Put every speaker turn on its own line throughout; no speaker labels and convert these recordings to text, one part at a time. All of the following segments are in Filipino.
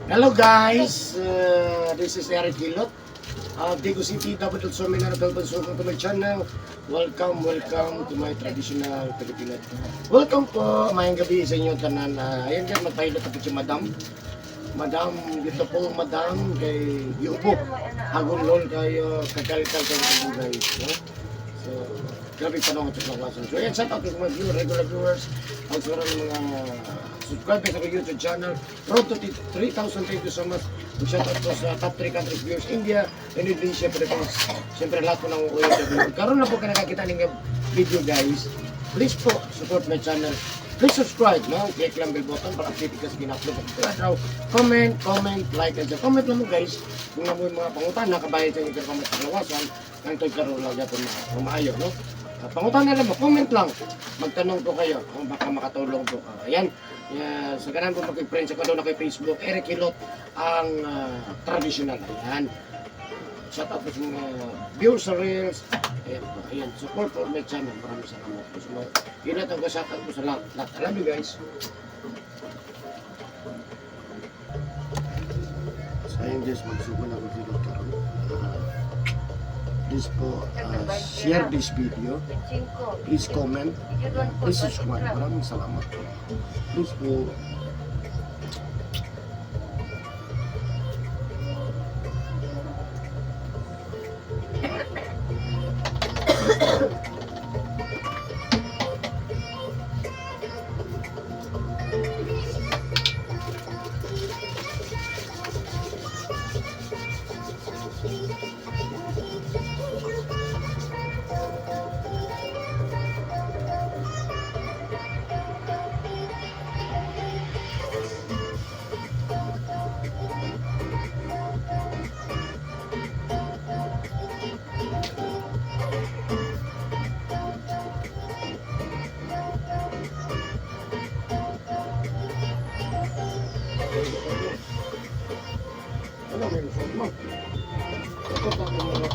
Hello guys, this is Eric Hilot, Daegu City, Dapat Suminar, Dalbansugan to my channel. Welcome to my traditional Filipino. Welcome po, mayang gabi sa inyo tanan. Ayan dyan, magpahilot ako si Madam, dito po Madam, kay Yubo. Hagulol kayo, kakalkal kayo guys. No? So, grabe pa naman ito sa kawasan. So, ayan, shout out to mga regular viewers. Ang sa mga subscribe sa YouTube channel. Road to 3,000. Thank you so much. Shout out po sa top 3 countries viewers. India, Indonesia, Philippines. Siyempre lahat po ng OFW. Karoon na po ka nakakita ng video guys. Please po support my channel. Please subscribe, no? Click lang bell button para update ka sa ginupload ko araw. Comment, like, and comment lang mo guys. Kung na mo yung mga pangutan, nakabayad sa inyo comment sa lawasan. Ang ito karoon lang dyan po maayo, no? Pangutan na lang mo, comment lang. Magtanong po kayo kung baka makatulong po. Ayan. Sa kanan po mag-friends ako doon na kay Facebook, Eric Hilot, ang traditional. Ayan. Shout out po sa mga viewers sa Reels. Ayan po. Ayan. Support po my channel. Maraming salamat po sa mga. Yun at ang shout out po sa lahat. Alam nyo guys. So ayun guys, magsubo na ako dito karoon. Please po share this video. Please comment. Please subscribe. Maraming salamat po. Please po. Ano may lusot mo? Ito pa mo mga.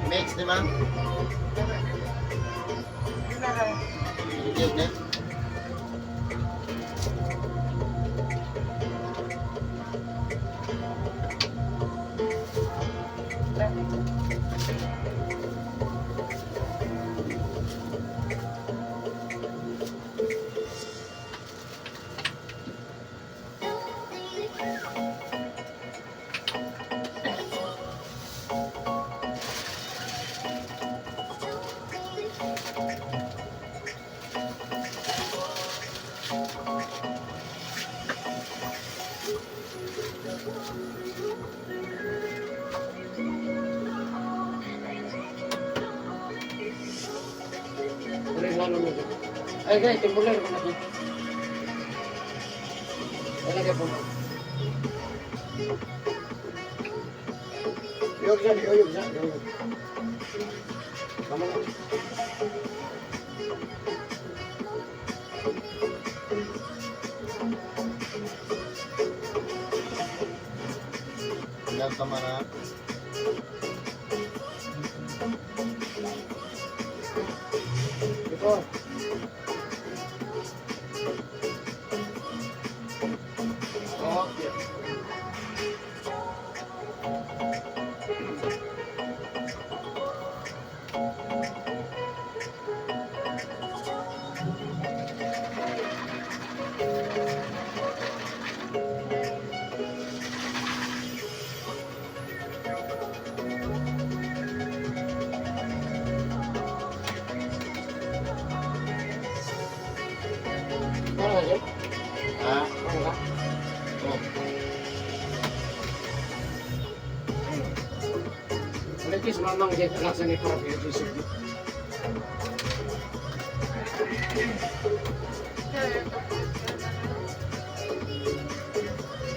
Mix di ba? Yun na. Ay guys, timbulan ko na dito. Talaga po. Yog dyan. Tama na. Ilan tama na? Oh. Okay. Ano yun? Ah, ano ka? Oh. Ulit mamang dyan laksan ni para kayo isip.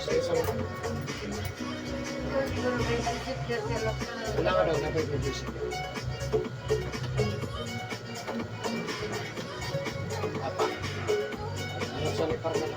Sa isang wala ka daw na kayo isip. Apa? Laksan ni para na lang.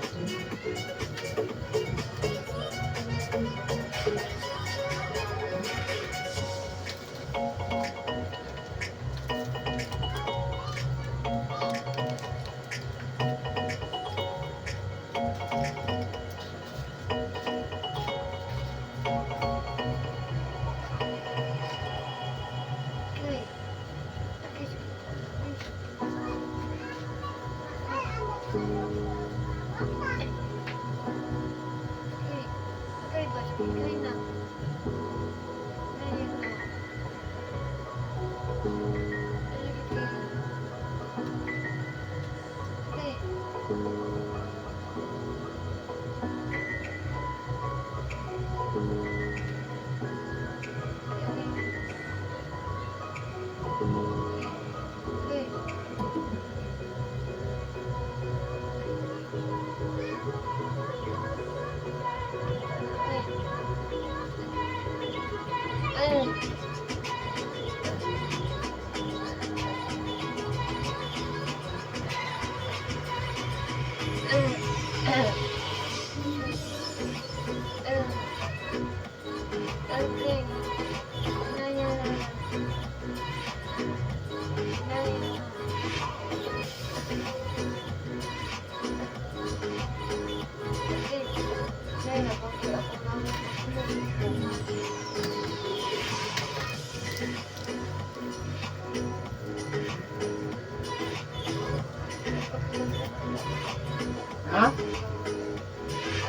Ha?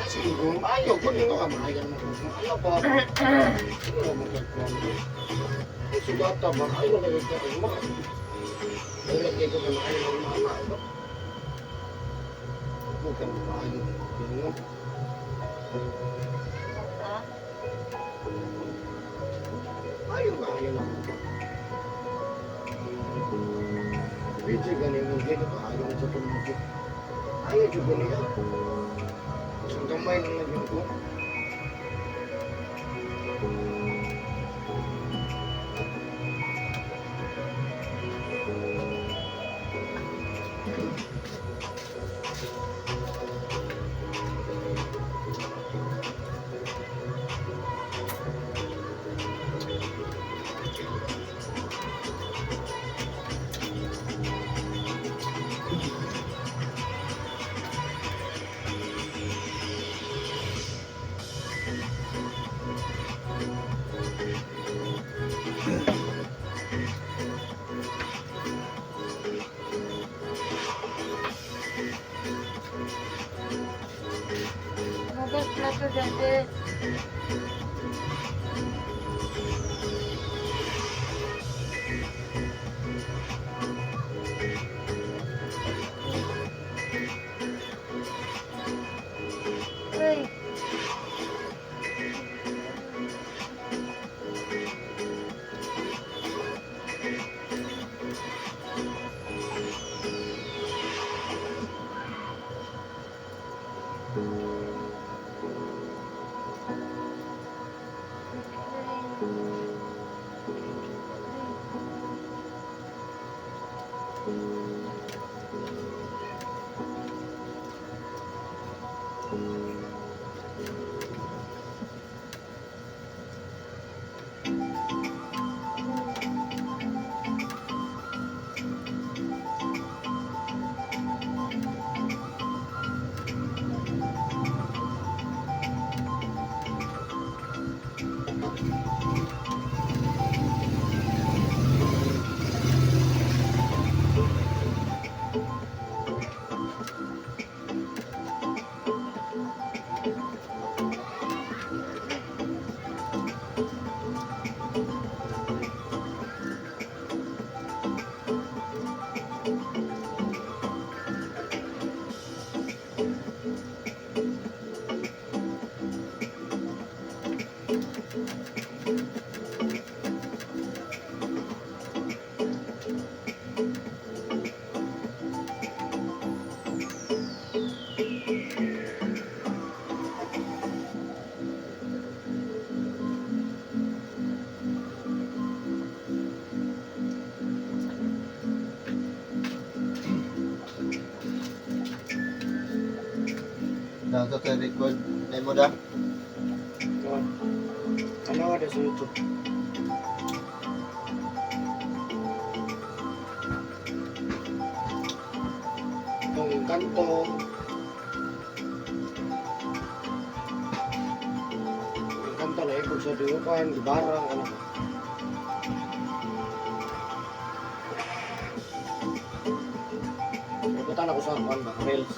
Sige, kung ayaw ko nito ka maayaw na. Ano ba? Ano ba magkakwan? Si bata ba? Ayaw na nagkakwan. Nalagay ko na ayaw ng mama. Bukan maayaw. Tingnan. Ayaw ba? Ayaw na. Pwede ganin mo din ba? Ayaw sa tumugit. Ayaw juga niya. Isang kamay na naging ko.
Hugas plato dati. Uy.
sa record. Ay mo da.
Ano ada sa YouTube? Itong kanto. Yung kanto na ikog sa diupan, barang, ano ba? Nabutan ako sa kuan ba? Reels.